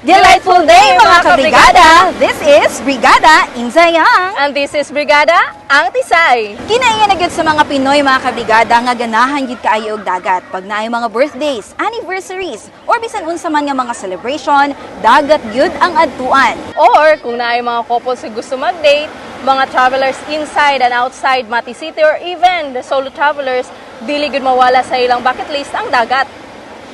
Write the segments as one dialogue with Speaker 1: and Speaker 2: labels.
Speaker 1: Delightful day mga kabrigada! This is Brigada Inzayang.
Speaker 2: And this is Brigada ang Tisay.
Speaker 1: Kinaiya na gyud sa mga Pinoy mga kabrigada nga ganahan gyud kaayo og dagat. Pag naay mga birthdays, anniversaries, or bisan unsa man nga mga celebration, dagat gyud ang adtuan.
Speaker 2: Or kung naay mga couples nga gusto mag-date, mga travelers inside and outside Mati City, or even the solo travelers, dili gyud mawala sa ilang bucket list ang dagat.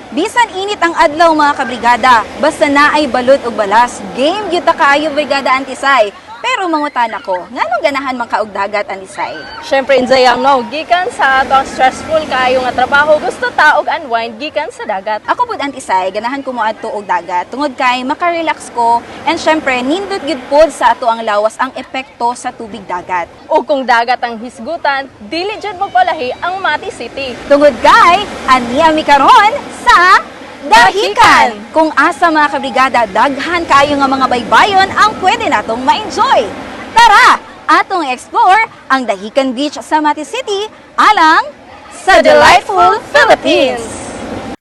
Speaker 1: Bisan init ang adlaw mga kabrigada, basta naay balod og balas, game gyud ta kaayo Brigada Antisay. Pero mangutan ako, nganong ganahan man ka og dagat Antisay?
Speaker 2: Syempre Inzayang no, gikan sa ato ang stressful kaayo nga trabaho, gusto ta og unwind gikan sa dagat.
Speaker 1: Ako pud Antisay, ganahan ko moadto og dagat tungod kay makarelax ko, and syempre nindot gyud pod sa ato ang lawas ang epekto sa tubig dagat.
Speaker 2: O kung dagat ang hisgutan, dili jud magpalahi ang Mati City.
Speaker 1: Tungod kay aniya mi karon sa Dahikan! Kung asa mga kabrigada, daghan kayo nga mga baybayon ang pwede natong ma-enjoy. Tara, atong explore ang Dahican Beach sa Mati City alang sa Delightful Philippines!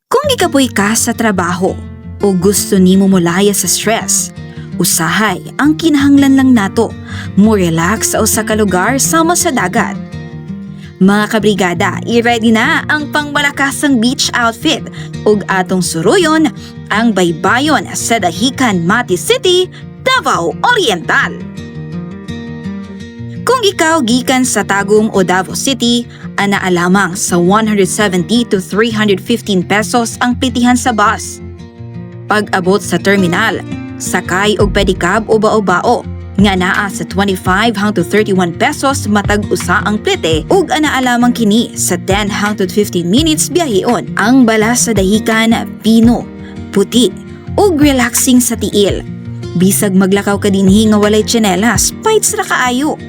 Speaker 3: Kung ikapoy ka sa trabaho o gusto nimo molaya sa stress, usahay ang kinahanglan lang nato, mo relax sa usa ka lugar sama sa dagat. Mga kabrigada, i-ready na ang pangmalakasang beach outfit ug atong suruyon ang baybayon sa Dahican, Mati City, Davao Oriental. Kung ikaw gikan sa Tagum o Davao City, ana lamang sa 170 to 315 pesos ang pitihan sa bus. Pag-abot sa terminal, sakay og pedicab o bao-bao nga naa sa 25 hangtod 31 pesos matag usa ang plete ug ana alamang kini sa 10 hangtod 15 minutes biyaheon. Ang bala sa Dahican pino, puti ug relaxing sa tiil. Bisag maglakaw ka dinhi nga walay tsinelas, paits ra kaayo.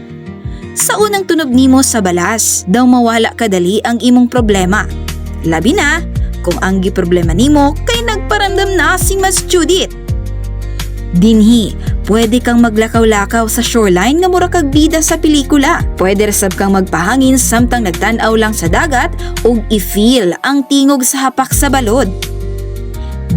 Speaker 3: Sa unang tunog nimo sa balas, daw mawala kadali ang imong problema. Labi na kung ang giproblema nimo kay nagparamdam na si Mas Judith. Dinhi, pwede kang maglakaw-lakaw sa shoreline nga mura kag bida sa pelikula. Pwede rasab kang magpahangin samtang nagtan-aw lang sa dagat ug i-feel ang tingog sa hapak sa balod.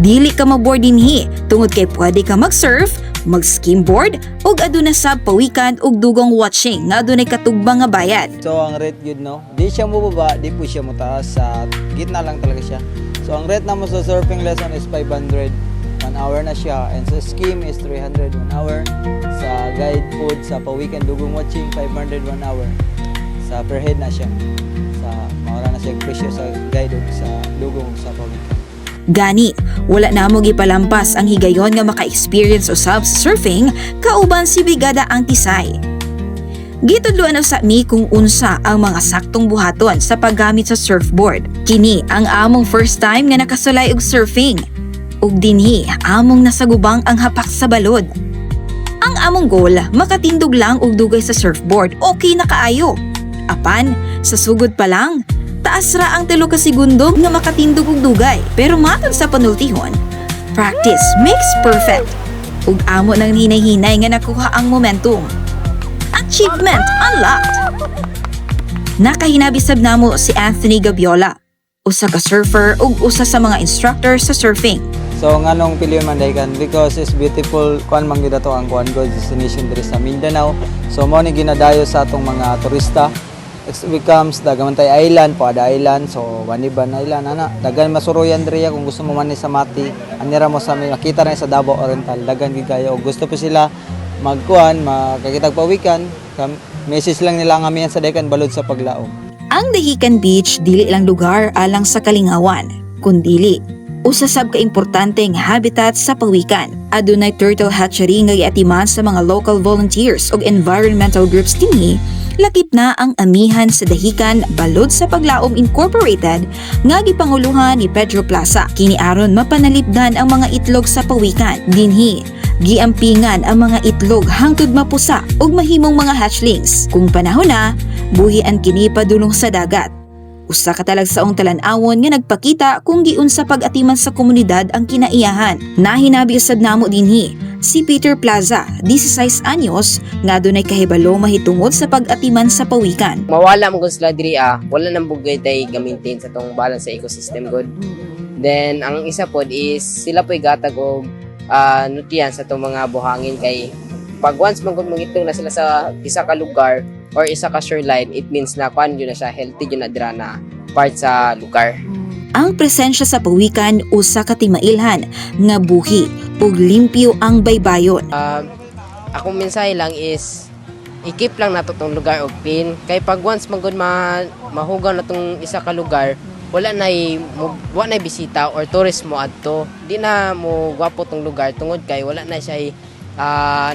Speaker 3: Dili ka maboard dinhi tungod kay pwede ka mag-surf, mag-skimboard ug aduna sab pawikan ug dugong watching nga adunay katubang nga bayad.
Speaker 4: So ang rate yun no, di siya mababa, di po siya mataas, sa gitna lang talaga siya. So ang rate naman sa surfing lesson is 500. 1 hour na siya, and sa skim is 300 1 hour, sa guide food sa pawikan dugong watching 500 1 hour, sa per head na siya, sa maura na siya presyo sa guide ug sa dugong sa pawikan.
Speaker 3: Gani, wala na mo gipalampas ang higayon nga maka-experience usab sa surfing kauban si Brigada ang Tisay. Gitudloan na sa mi kung unsa ang mga saktong buhaton sa paggamit sa surfboard. Kini ang among first time nga nakasulay og surfing. Ug dinhi among nasagubang ang hapak sa balod. Ang among goal, makatindog lang og dugay sa surfboard, okay na kaayo. Apan, sa sugod pa lang, taas ra ang 3 ka segundo nga makatindog og dugay. Pero matod sa panultihon, practice makes perfect. Ug amo nang hinay-hinay nga nakuha ang momentum. Achievement unlocked! Nakahinabisab namo si Anthony Gabiola, usa ka surfer ug usa sa mga instructor sa surfing.
Speaker 4: So nganong piliyon man Dahican because it's beautiful kuan man gyud ato ang kuan go destination diri sa Mindanao. So mao ni ginadayo sa atong mga turista. It becomes Dagamantay Island, Poada Island, so Waniban Island ana. Dagan masuruyan diri kung gusto mo man ni sa Mati. Anira mo sa makita na sa Davao Oriental. Dagan gid kayo og gusto pa sila magkuan, makakitag pawikan. Message lang nila ang amihan sa Dahican balod sa paglaom.
Speaker 3: Ang Dahican Beach dili lang lugar alang sa kalingawan, kundili usasab ka importanteng habitat sa pawikan. Adunay turtle hatchery nga giatiman sa mga local volunteers ug environmental groups dinhi. Lakip na ang amihan sa Dahican balod sa Paglaom Incorporated nga gipanguluhan ni Pedro Plaza. Kini aron mapanalipdan ang mga itlog sa pawikan. Dinhi giampingan ang mga itlog hangtod mapusa ug mahimong mga hatchlings. Kung panahon na, buhian kini padulong sa dagat. Usa ka talagsaong talan-awon nga nagpakita kung giun sa pag-atiman sa komunidad ang kinaiyahan. Nahinabi usab namo dinhi si Peter Plaza, 16 anyos, nga dunay kahibalo mahitungod sa pag-atiman sa pawikan.
Speaker 5: Mawala mo kung sila diri wala nang bugay tay ga-maintain sa tong balance sa ecosystem good. Then ang isa pod is sila po'y gatag og nutrients sa itong mga buhangin kay pag once mangitong na sila sa isa ka lugar or isa ka shoreline, it means na kuan yun na siya, healthy yun na dira na part sa lugar.
Speaker 3: Ang presensya sa pawikan usa ka timailhan nga buhi ug limpyo ang baybayon.
Speaker 5: Akong mensahe lang is i-keep lang nato tong lugar og clean kay pag once magud mahugaw na tong isa ka lugar, wala na bisita or tourist mo adto, di na mo gwapo tong lugar tungod kay wala na siya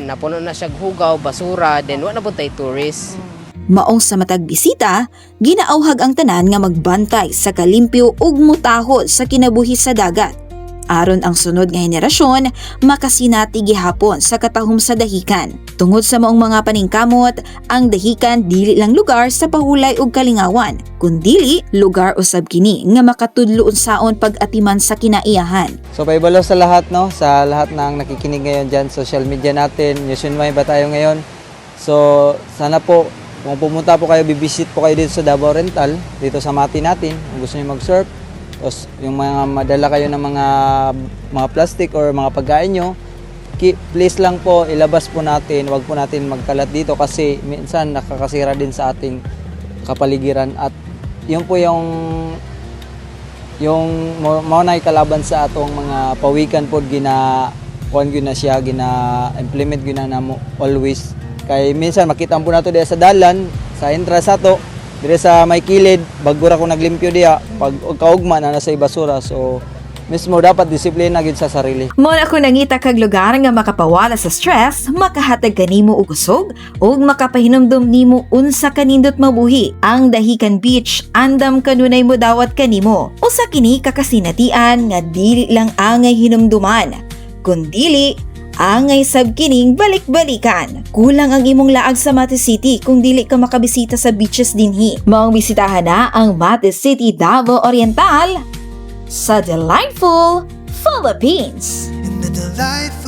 Speaker 5: napuno na siya hugaw, basura, then wala na po tay tourist.
Speaker 3: Maong sa matag bisita, ginaauhag ang tanan nga magbantay sa kalimpyo ug mutahod sa kinabuhi sa dagat. Aron ang sunod nga henerasyon makasinati gihapon sa katahom sa dahikan. Tungod sa maong mga paningkamot, ang dahikan dili lang lugar sa pahulay ug kalingawan, kundili lugar usab kini nga makatudlo unsaon pag-atiman sa kinaiyahan.
Speaker 4: So paibalo sa lahat, no, sa lahat ng nakikinig ngayon dyan, social media natin, Nationwide ba tayo ngayon? So sana po, kung pumunta po kayo, bibisit po kayo dito sa Davao Rental, dito sa Mati natin, kung gusto niyo mag-surf, tapos yung mga madala kayo ng mga plastic or mga pagkain nyo, please lang po, ilabas po natin, wag po natin magkalat dito kasi minsan nakakasira din sa ating kapaligiran at yun po yung maunay kalaban sa atong mga pawikan po kuan gyud na siya implement gyud na namo always kay minsan makita po nato diya sa dalan sa entrance ato dire sa may kilid bagura ko naglimpyo diya pag kaugma na nasa basura, so mismo dapat disiplina gyud sa sarili.
Speaker 3: Mo na ko nangita kag lugar nga makapawala sa stress, makahatag kanimo og usog ug makapahinumdum nimo unsa kanindot mabuhi. Ang Dahican Beach andam kanunay mo dawat kanimo. Usa kini kakasinatian nga dili lang angay hinumduman, kundili angay sab kining balik-balikan. Kulang ang imong laag sa Mati City kung dili ka makabisita sa beaches dinhi. Maong bisitahan na ang Mati City, Davao Oriental sa Delightful Philippines.
Speaker 6: In the delightful